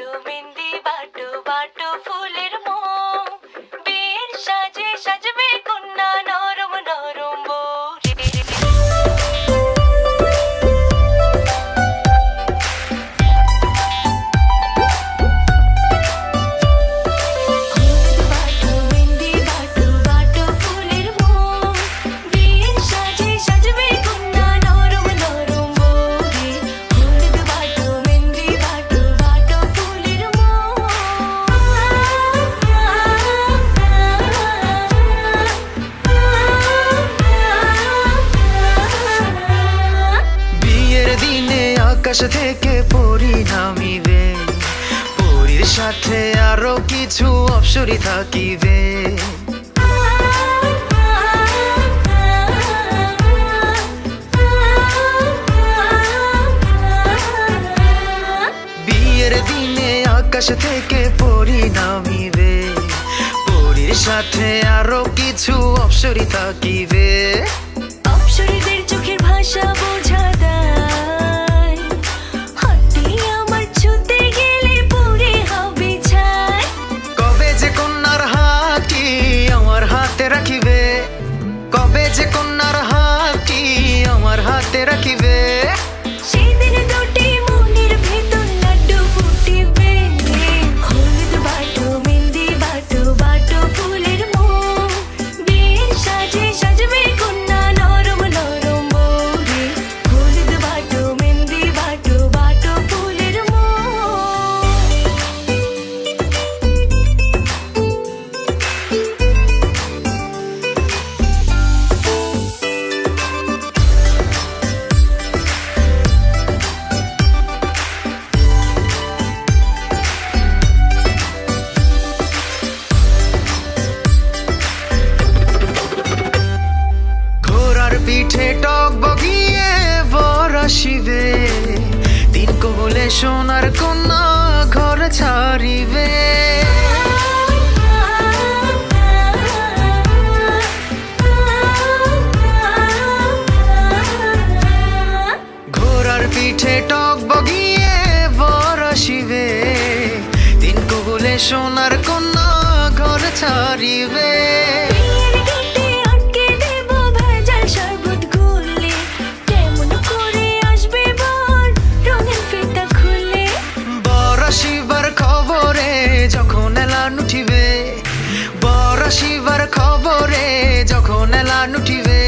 মেহেন্দি বাটো বাটো ফুলের মোম, বিয়ের সাজে সাজবে কন্যা নরম নরম বউ রে। হলুদ বাটো মেহেন্দি বাটো বাটো ফুলের মোম, বিয়ের সাজে সাজবে কন্যা নরম নরম বউ রে। হলুদ বাটো মেহেন্দি বাটো বাটো ফুলের মোম। বিয়ের দিনে আকাশ থেকে পরী নামিবে, পরীর সাথে আরো কিছু অপ্সরী থাকিবে। বিয়ের দিনে আকাশ থেকে পরী নামিবে, পরীর সাথে আরো কিছু অপ্সরী থাকিবে। অপ্সরীদের চোখের ভাষা বোঝা দেয়, হাতটি আমার ছুঁতে গেলে পড়ে হবে ছাই। কবে যে কন্যার হাতটি আমার হাতে রাখিবে, কবে যে কন্যার হাতটি আমার হাতে রাখিবে। সেদিন দুটি মনের ভেতর লাড্ডু ফুটিবে। হলুদ বাটো মেহেন্দি বাটো বাটো ফুলের মোম, বিয়ের সাজে সাজবে কন্যা নরম নরম বউ রে। হলুদ বাটো মেহেন্দি বাটো বাটো ফুলের মোম। ঘোড়ার পিঠে টক বগিয়ে বর আসিবে, তিন কবলে সোনার কন্যা ঘর ছাড়িবে। ঘোড়ার পিঠে টক বগিয়ে বর আসিবে, তিন কবলে সোনার কন্যা ঘর ছাড়িবে। বিয়ের গেটে আটকে দেব ভেজাল শরবত গুলে, কেমন করে আসবে বর রঙিন ফিতা খুলে। বর আসিবার খবরে যখন এলান উঠিবে, বর আসিবার খবরে যখন এলান উঠিবে।